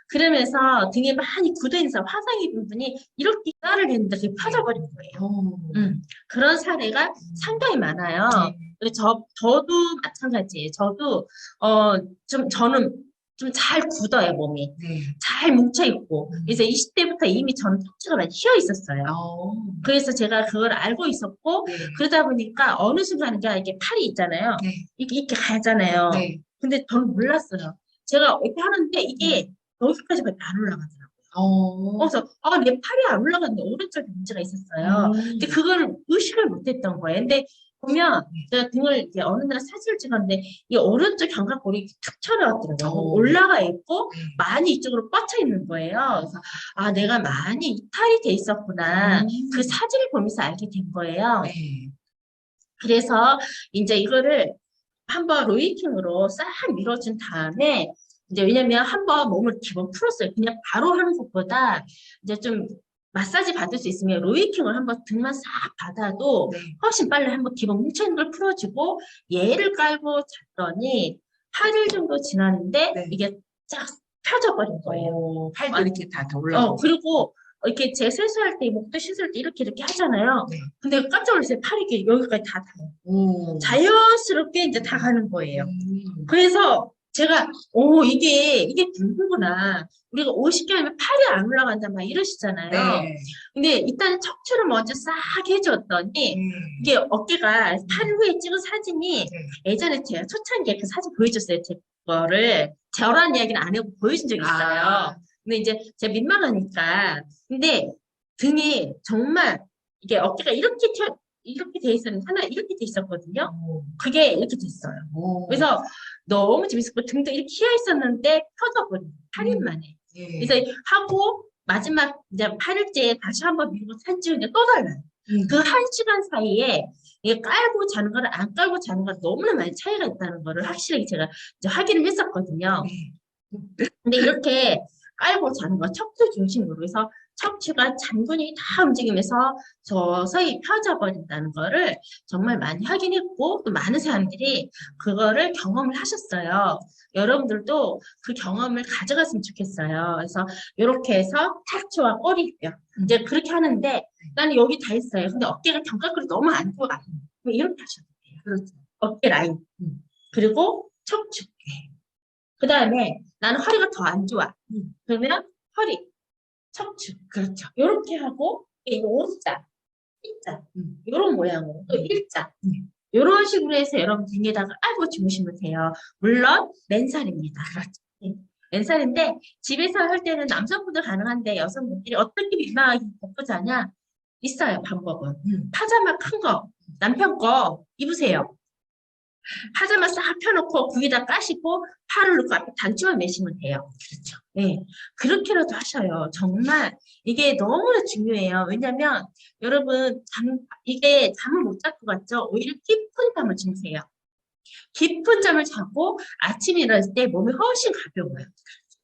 그러면서 등에 많이 굳어있는 화상의 부분이 이렇게 쌀을 했는데 그게 펴져버린 거예요. 그런 사례가 상당히 많아요. 네. 저도 마찬가지예요. 저는 좀 잘 굳어요, 몸이. 네. 잘 뭉쳐있고. 그래서 20대부터 이미 저는 척추가 많이 휘어 있었어요. 그래서 제가 그걸 알고 있었고, 네. 그러다 보니까 어느 순간인가 이게 팔이 있잖아요. 네. 이렇게 가잖아요. 네. 근데 저는 몰랐어요. 제가 이렇게 하는데 이게 여기까지밖에 안 올라가더라고요. 그래서 내 팔이 안 올라갔는데 오른쪽에 문제가 있었어요. 근데 그거를 의식을 못했던 거예요. 근데 보면 제가 등을 이제 어느 날 사진을 찍었는데 이 오른쪽 견갑골이 툭 튀어나왔더라고요. 올라가 있고 많이 이쪽으로 뻗쳐 있는 거예요. 그래서 내가 많이 이탈이 돼 있었구나. 그 사진을 보면서 알게 된 거예요. 네. 그래서 이제 이거를 한번 로이킹으로 싹 밀어준 다음에 이제 왜냐면 한번 몸을 기본 풀었어요. 그냥 바로 하는 것보다 이제 좀 마사지 받을 수 있으면 로이킹을 한번 등만 싹 받아도 네. 훨씬 빨리 한번 기본 뭉쳐있는 걸 풀어주고 얘를 깔고 잤더니 8일 정도 지났는데 네. 이게 쫙 펴져버린 거예요. 팔도 이렇게 다 올라오고. 그리고 이렇게 제 세수할 때 목도 씻을 때 이렇게 하잖아요. 네. 근데 깜짝 놀랐어요. 팔이 이렇게 여기까지 다 닿아요. 자연스럽게 이제 다 가는 거예요. 그래서 제가 이게 불구구나. 우리가 50개하면 팔이 안 올라간다 막 이러시잖아요. 네. 근데 일단 척추를 먼저 싹 해줬더니 이게 어깨가 8일 후에 찍은 사진이 예전에 제가 초창기에 그 사진 보여줬어요. 제 거를 저런 이야기는 안 해고 보여준 적이 있어요. 근데 이제 제가 민망하니까. 근데 등이 정말 이게 어깨가 이렇게 돼 있었는데 하나 이렇게 돼 있었거든요. 그게 이렇게 됐어요. 그래서 너무 재밌었고 등도 이렇게 휘어 있었는데 펴져버린 8일 만에. 그래서 하고 마지막 이제 8일째 다시 한번 밀고 산 찍으니까 또 달라요. 그 1시간 사이에 이게 깔고 자는 거랑 안 깔고 자는 거랑 너무나 많이 차이가 있다는 거를 확실하게 제가 이제 확인을 했었거든요. 근데 이렇게 깔고 자는 거 척추 중심으로 해서 척추가 잔근이 다 움직이면서 서서히 펴져 버린다는 거를 정말 많이 확인했고 또 많은 사람들이 그거를 경험을 하셨어요. 여러분들도 그 경험을 가져갔으면 좋겠어요. 그래서 이렇게 해서 척추와 꼬리뼈 이제 그렇게 하는데 나는 여기 다 있어요. 근데 어깨가 견갑골이 너무 안 좋아. 이렇게 하셔도 돼요. 그렇죠. 어깨 라인 그리고 척추 그 다음에 나는 허리가 더 안 좋아. 그러면 허리, 척추, 그렇죠. 이렇게 하고 O자, T자, 이런 모양으로 또 일자. 이런 식으로 해서 여러분 등에다가 깔고 주무시면 돼요. 물론 맨살입니다. 그렇죠. 맨살인데 집에서 할 때는 남성분들 가능한데 여성분들이 어떻게 민망하게 벗고 자냐? 있어요, 방법은. 파자마 큰 거, 남편 거 입으세요. 파자마 싹 펴놓고 구기다 까시고 팔을 넣고 앞에 단추만 매시면 돼요. 그렇죠. 네. 그렇게라도 하셔요. 정말 이게 너무나 중요해요. 왜냐면 여러분 이게 잠을 못 잘 것 같죠? 오히려 깊은 잠을 주무세요. 깊은 잠을 자고 아침에 일어났을 때 몸이 훨씬 가벼워요.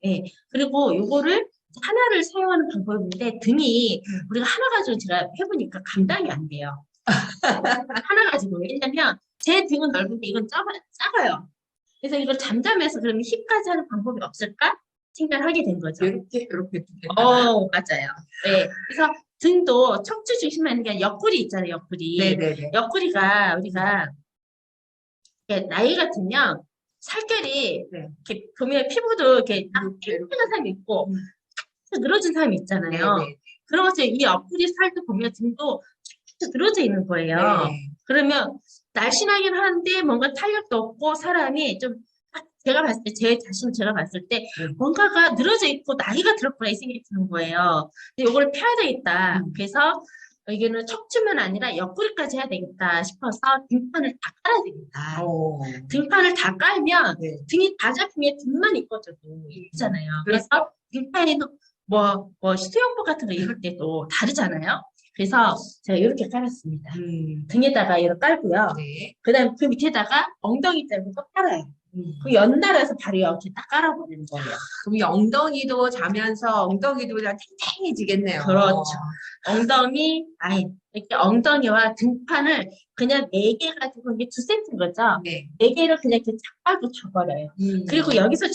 네. 그리고 요거를 하나를 사용하는 방법인데 등이 우리가 하나 가지고 제가 해보니까 감당이 안 돼요. 하나 가지고. 왜냐면 제 등은 넓은데 이건 작아요. 그래서 이걸 잠잠해서 그러면 힙까지 하는 방법이 없을까? 생각을 하게 된 거죠. 이렇게 맞아요. 네. 그래서 등도 척추 중심만 있는 게 아니라 옆구리 있잖아요, 옆구리. 네네네. 옆구리가 우리가 나이가 들면 살결이 이렇게 보면 피부도 이렇게 딱 팽팽한 사람이 있고 늘어진 사람이 있잖아요. 네네. 그런 것처럼 이 옆구리 살도 보면 등도 쭉 늘어져 있는 거예요. 네. 그러면 날씬하긴 하는데 뭔가 탄력도 없고 사람이 좀 제가 봤을 때 제 자신 제가 봤을 때 뭔가가 늘어져 있고 나이가 들었구나 이 생각이 드는 거예요. 근데 이걸 펴야 되겠다. 그래서 이게는 척추만 아니라 옆구리까지 해야 되겠다 싶어서 등판을 다 깔아야 되겠다. 등판을 다 깔면 등이 다 잡히면 등만 이뻐져도 있잖아요. 그래서 등판에도 수영복 같은 거 입을 때도 다르잖아요. 그래서 제가 이렇게 깔았습니다. 등에다가 이렇게 깔고요. 그 다음에 그 밑에다가 엉덩이 자국도 깔아요. 그 연달아서 바로 이렇게 딱 깔아버리는 거예요. 그럼 이 엉덩이도 자면서 엉덩이도 그냥 탱탱해지겠네요. 그렇죠. 이렇게 엉덩이와 등판을 그냥 4개 가지고 이게 2세트인 거죠. 네. 4개를 그냥 이렇게 착하고 쳐버려요. 그리고 여기서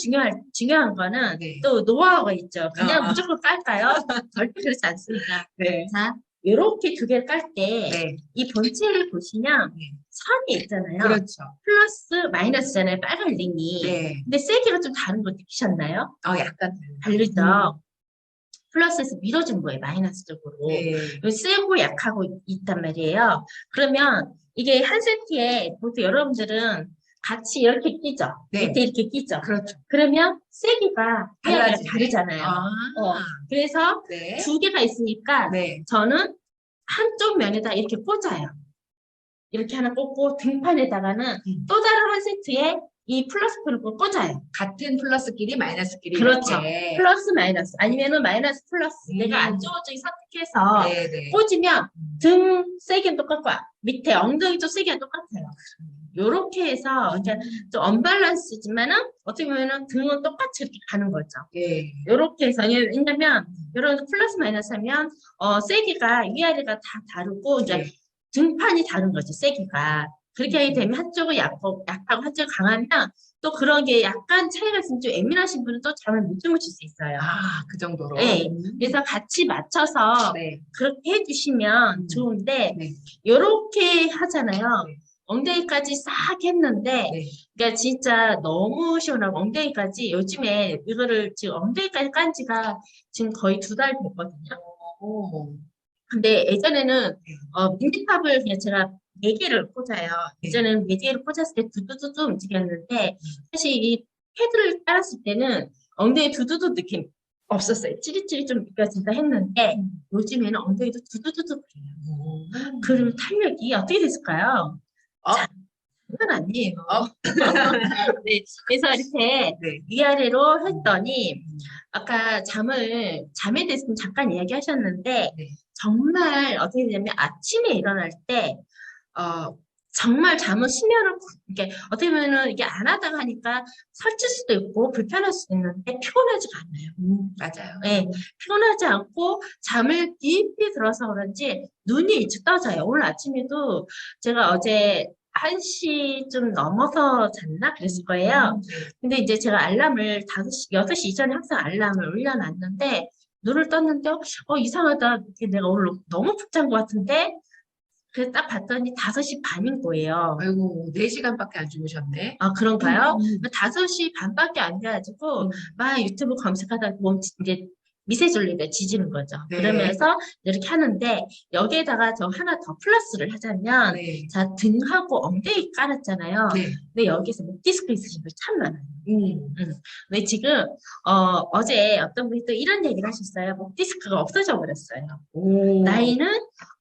중요한 거는 네. 또 노하우가 있죠. 그냥 무조건 깔까요? 절대 그렇지 않습니다. 네. 자, 이렇게 2개를 깔 때, 네. 이 본체를 보시면 네. 선이 있잖아요. 그렇죠. 플러스, 마이너스잖아요. 빨간 링이. 네. 근데 세기가 좀 다른 거 느끼셨나요? 약간 다르죠? 플러스에서 밀어준 거예요, 마이너스 쪽으로. 네. 세고 약하고 있단 말이에요. 그러면 이게 한 세트에 보통 여러분들은 같이 이렇게 끼죠. 네. 밑에 이렇게 끼죠. 그렇죠. 그러면 세기가 다르잖아요. 아. 그래서 네. 2개가 있으니까 네. 저는 한쪽 면에다 이렇게 꽂아요. 이렇게 하나 꽂고 등판에다가는 또 다른 한 세트에 이 플러스를 꽂아요. 같은 플러스끼리 마이너스끼리 그렇죠. 이렇게. 플러스 마이너스 아니면은 마이너스 플러스 내가 안쪽을 선택해서 네네. 꽂으면 등 세기는 똑같고 밑에 엉덩이 쪽 세기가 똑같아요. 요렇게 해서 그러니까 좀 언밸런스지만은 어떻게 보면은 등은 똑같이 이렇게 가는 거죠. 네. 요렇게 해서 왜냐면 여러분 플러스 마이너스 하면 세기가 위아래가 다 다르고 이제 네. 등판이 다른 거죠. 세기가. 그렇게 하게 되면 한쪽은 약하고 한쪽은 강하면 또 그런 게 약간 차이가 있으면 좀 예민하신 분은 또 잠을 못 주무실 수 있어요. 그 정도로. 네. 그래서 같이 맞춰서 네. 그렇게 해주시면 좋은데 네. 요렇게 하잖아요. 네. 엉덩이까지 싹 했는데 네. 그러니까 진짜 너무 시원하고 엉덩이까지 요즘에 이거를 지금 엉덩이까지 깐 지가 지금 거의 2달 됐거든요. 근데 예전에는 민지팝을 그냥 제가 4개를 꽂아요. 예전에는 4개를 꽂았을 때 두두두두 움직였는데 사실 이 패드를 깔았을 때는 엉덩이 두두두 느낌 없었어요. 찌릿찌릿 좀 느껴진다 했는데 요즘에는 엉덩이도 두두두두 그래요. 그럼 탄력이 어떻게 됐을까요? 장난 아니에요. 네, 그래서 이렇게 네. 위아래로 했더니 아까 잠에 대해서 잠깐 이야기하셨는데 네. 정말 어떻게 되냐면 아침에 일어날 때 정말 잠을 이렇게 어떻게 보면은 이게 안 하다가 하니까 설칠 수도 있고 불편할 수도 있는데 피곤하지가 않아요. 맞아요. 네, 피곤하지 않고 잠을 깊이 들어서 그런지 눈이 일찍 떠져요. 오늘 아침에도 제가 어제 1시 좀 넘어서 잤나? 그랬을 거예요. 근데 이제 제가 알람을 6시 이전에 항상 알람을 올려놨는데, 눈을 떴는데, 이상하다. 내가 오늘 너무 푹 잔 것 같은데, 그래서 딱 봤더니 5시 반인 거예요. 아이고, 4시간밖에 안 주무셨네. 그런가요? 5시 반밖에 안 돼가지고, 막 유튜브 검색하다 이제 미세졸리가 지지는 거죠. 네. 그러면서 이렇게 하는데 여기에다가 저 하나 더 플러스를 하자면 네. 자 등하고 엉덩이 깔았잖아요. 네. 근데 여기서 목 디스크 있으신 분 참 많아요. 근데 지금 어제 어떤 분이 또 이런 얘기를 하셨어요. 목 디스크가 없어져 버렸어요. 나이는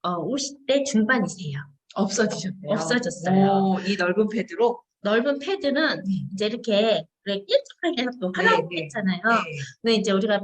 50대 중반이세요. 없어지셨네요. 없어졌어요. 이 넓은 패드로? 넓은 패드는 이제 이렇게 일정하게 해서 또 하라고 했잖아요. 근데 이제 우리가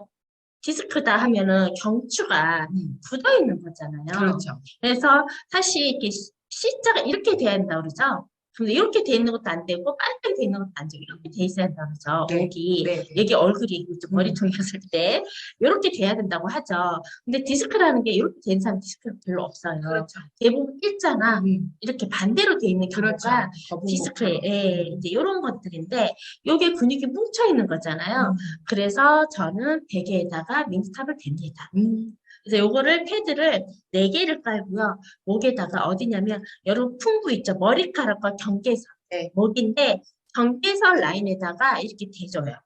디스크다 하면은 경추가 굳어 있는 거잖아요. 그렇죠. 그래서 사실 이렇게 C자가 이렇게 돼야 된다고 그러죠. 근데 이렇게 돼 있는 것도 안 되고 빨갛게 돼 있는 것도 안 되고 이렇게 돼 있어야 된다고 그러죠. 네. 목이 네. 여기 얼굴이 머리통이었을 때 이렇게 돼야 된다고 하죠. 근데 디스크라는 게 이렇게 된 사람 디스크가 별로 없어요. 그렇죠. 대부분 일자나 이렇게 반대로 돼 있는 경우가 그렇죠. 디스크에 이제 이런 것들인데 요게 근육이 뭉쳐 있는 거잖아요. 그래서 저는 베개에다가 민스탑을 댑니다. 그래서 요거를 패드를 4개를 깔고요. 목에다가 어디냐면 여러분 풍부 있죠. 머리카락과 경계선. 목인데 경계선 라인에다가 이렇게 대줘요.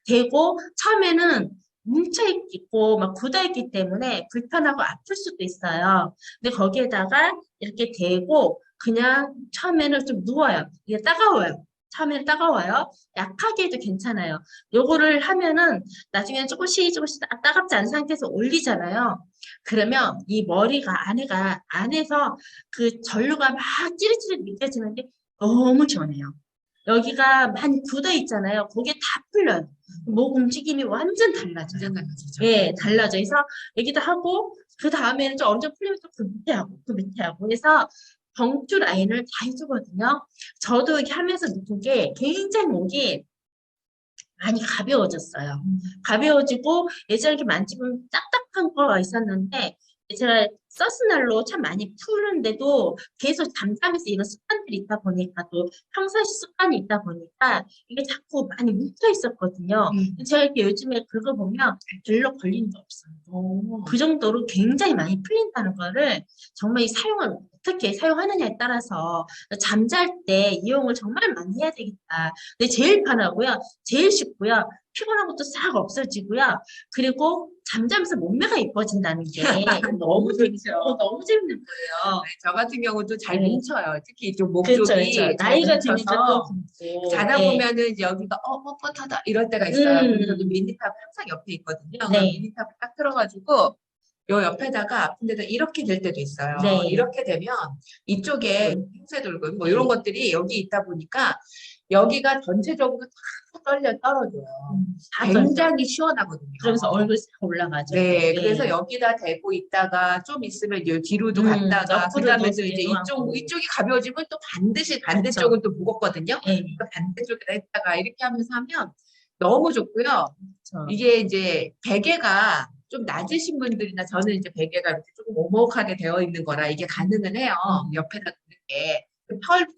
대고 처음에는 뭉쳐있고 막 굳어있기 때문에 불편하고 아플 수도 있어요. 근데 거기에다가 이렇게 대고 그냥 처음에는 좀 누워요. 이게 따가워요. 처음에는 따가워요. 약하게 해도 괜찮아요. 요거를 하면은 나중에는 조금씩 따갑지 않은 상태에서 올리잖아요. 그러면 이 머리가 안에서 그 전류가 막 찌릿찌릿 느껴지는데 너무 시원해요. 여기가 많이 굳어 있잖아요. 그게 다 풀려요. 목 움직임이 완전 달라져요. 완전 달라지죠. 예, 달라져. 그래서 여기다 하고 그 다음에는 좀 엄청 풀리면 또 그 밑에 하고 해서 경추 라인을 다 해주거든요. 저도 이렇게 하면서 느낀 게 굉장히 목이 많이 가벼워졌어요. 가벼워지고 예전에 이렇게 만지면 딱딱한 거가 있었는데 제가 서스날로 참 많이 푸는데도 계속 잠잠해서 이런 습관들이 있다 보니까 또 평상시 습관이 있다 보니까 이게 자꾸 많이 뭉쳐 있었거든요. 제가 이렇게 요즘에 그거 보면 별로 걸리는 게 없어요. 그 정도로 굉장히 많이 풀린다는 거를 정말 이 사용을 어떻게 사용하느냐에 따라서 잠잘 때 이용을 정말 많이 해야 되겠다. 근데 제일 편하고요. 제일 쉽고요. 피곤한 것도 싹 없어지고요. 그리고 잠자면서 몸매가 예뻐진다는 게 너무 좋죠. 너무 재밌는 거예요. 저 같은 경우도 잘 네. 뭉쳐요. 특히 이쪽 목 그렇죠, 쪽이 그렇죠. 잘 나이가 드니까 뭉쳐서 또 굶고. 자다 네. 보면은 이제 여기가 뻣뻣하다 이럴 때가 있어요. 그래서 저도 미니탑 항상 옆에 있거든요. 그럼 네. 미니탑 딱 틀어가지고 요 옆에다가 아픈 데다 이렇게 될 때도 있어요. 네. 이렇게 되면 이쪽에 흉쇄돌근 뭐 네. 이런 것들이 여기 있다 보니까 여기가 전체적으로 다 떨어져요. 다 굉장히 시원하거든요. 그러면서 얼굴 싹 올라가죠. 네, 네. 그래서 여기다 대고 있다가 좀 있으면 이제 뒤로도 갔다가 옆으로도 그다음에 또 이제 뒤로 하고. 이쪽이 가벼워지면 또 반드시 반대쪽은 또 무겁거든요. 네. 그러니까 반대쪽에다 했다가 이렇게 하면서 하면 너무 좋고요. 그렇죠. 이게 이제 베개가 좀 낮으신 분들이나 저는 이제 베개가 이렇게 조금 오목하게 되어 있는 거라 이게 가능은 해요. 옆에다 놓는 게.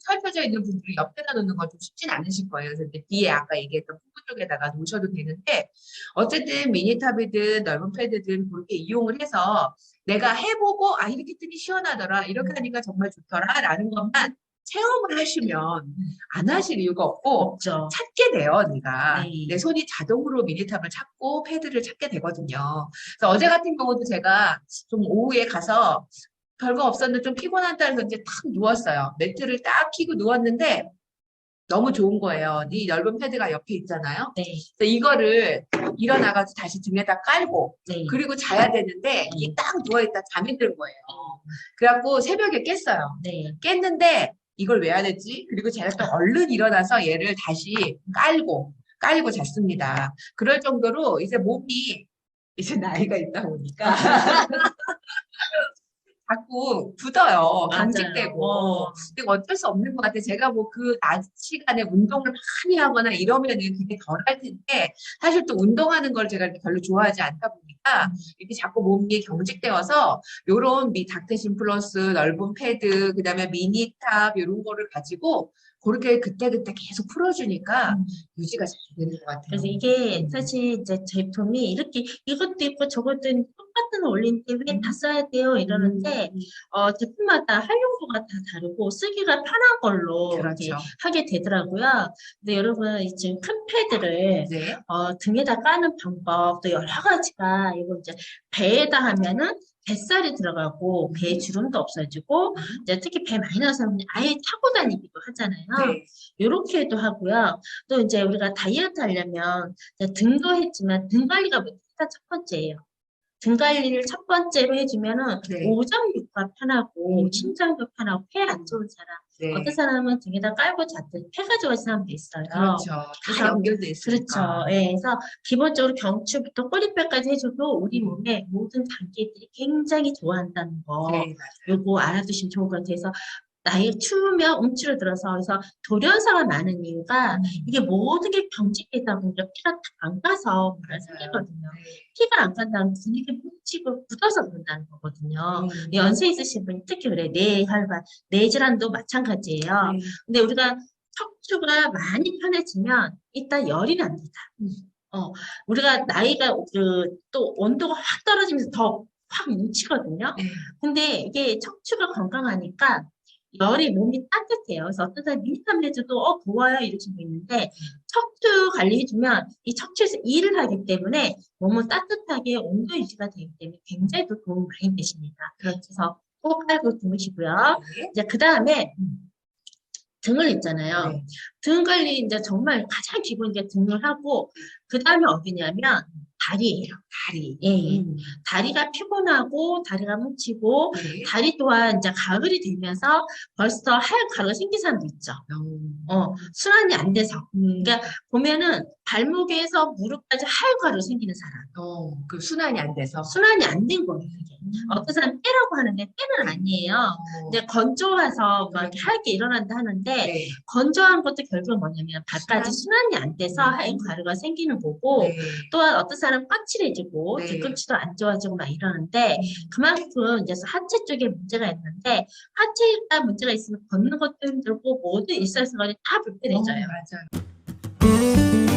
펼쳐져 있는 분들이 옆에다 놓는 건 좀 쉽진 않으실 거예요. 그래서 이제 뒤에 아까 얘기했던腹부 쪽에다가 놓으셔도 되는데 어쨌든 미니탑이든 넓은 패드든 그렇게 이용을 해서 내가 해보고 아 이렇게 뜨니 시원하더라 이렇게 하니까 정말 좋더라 라는 것만 체험을 하시면 안 하실 이유가 없고 없죠. 찾게 돼요. 내가 네. 내 손이 자동으로 미니탑을 찾고 패드를 찾게 되거든요. 그래서 어제 같은 경우도 제가 좀 오후에 가서 별거 없었는데 좀 피곤하다 해서 이제 탁 누웠어요. 매트를 딱 켜고 누웠는데 너무 좋은 거예요. 이 넓은 패드가 옆에 있잖아요. 네. 그래서 이거를 일어나가지고 다시 등에다 깔고 네. 그리고 자야 되는데 이 딱 누워있다 잠이 든 거예요. 그래갖고 새벽에 깼어요. 네. 깼는데 이걸 왜 안 했지? 그리고 제가 또 얼른 일어나서 얘를 다시 깔고 잤습니다. 그럴 정도로 이제 몸이 이제 나이가 있다 보니까 자꾸 굳어요. 강직되고. 맞아요. 근데 어쩔 수 없는 것 같아요. 제가 뭐 그 낮 시간에 운동을 많이 하거나 이러면은 그게 덜 할 텐데, 사실 또 운동하는 걸 제가 이렇게 별로 좋아하지 않다 보니까, 이렇게 자꾸 몸이 경직되어서, 요런 닥터신 플러스, 넓은 패드, 그 다음에 미니탑, 요런 거를 가지고, 그렇게 그때그때 계속 풀어주니까 유지가 잘 되는 것 같아요. 그래서 이게 사실 이제 제품이 이렇게 이것도 있고 저것도 있고 똑같은 원리인데 왜 다 써야 돼요? 이러는데 제품마다 활용도가 다 다르고 쓰기가 편한 걸로 이렇게 그렇죠. 하게 되더라고요. 근데 여러분 지금 큰 패드를 네. 등에다 까는 방법도 여러 가지가 이거 이제 배에다 하면은 뱃살이 들어가고 배에 주름도 없어지고 이제 특히 배 많이 나서 아예 타고 다니기도 하잖아요. 네. 이렇게도 하고요. 또 이제 우리가 다이어트 하려면 이제 등도 했지만 등 관리가 일단 첫 번째예요. 등 관리를 첫 번째로 해주면은 네. 오점육가 편하고 심장도 편하고 폐 안 좋은 사람 네. 어떤 사람은 등에다 깔고 잤더니 폐가 좋아진 사람도 있어요. 그렇죠. 다 연결돼 있으니까. 그렇죠. 예, 그래서 기본적으로 경추부터 꼬리뼈까지 해줘도 우리 몸의 모든 단계들이 굉장히 좋아한다는 거 네, 맞아요. 요거 알아두시면 좋을 것 같아요. 그래서 나이 추우면 움츠러들어서 그래서 돌연사가 많은 이유가 이게 모든 게 경직되다 보니까 피가 다 안 가서 문제가 생기거든요. 피가 안 간다면 근육이 뭉치고 굳어서 그런다는 거거든요. 연세 있으신 분이 특히 그래. 뇌혈관, 뇌질환도 마찬가지예요. 근데 우리가 척추가 많이 편해지면 일단 열이 납니다. 우리가 나이가 또 온도가 확 떨어지면서 더 확 뭉치거든요. 근데 이게 척추가 건강하니까 열이 몸이 따뜻해요. 그래서 어떤 사람이 미니탑을 해줘도 더워요 이러신 분 있는데 척추 관리해주면 이 척추에서 일을 하기 때문에 몸은 따뜻하게 온도 유지가 되기 때문에 굉장히 또 도움이 많이 되십니다. 그래서 꼭 깔고 주무시고요. 이제 그 다음에 등을 있잖아요. 등 관리 이제 정말 가장 기본인 게 등을 하고 그 다음에 어디냐면 다리예요. 다리. 예. 다리가 피곤하고 다리가 뭉치고 네. 다리 또한 이제 가을이 되면서 벌써 하얀 가루가 생긴 사람도 있죠. 순환이 안 돼서. 그러니까 보면은 발목에서 무릎까지 하얀 가루 생기는 사람. 그 순환이 안 돼서. 순환이 안 된 거예요, 이게. 어떤 사람 때라고 하는데 때는 아니에요. 이제 건조해서 막 이렇게 하얗게 일어난다 하는데 네. 건조한 것도 결국은 뭐냐면 발까지 순환이 안 돼서 하얀 가루가 생기는 거고 네. 또한 어떤 사람은 까칠해지고 네. 뒤꿈치도 안 좋아지고 막 이러는데 그만큼 이제 하체 쪽에 문제가 있는데 하체에 문제가 있으면 걷는 것도 힘들고 모든 일상생활이 다 불편해져요. 맞아요.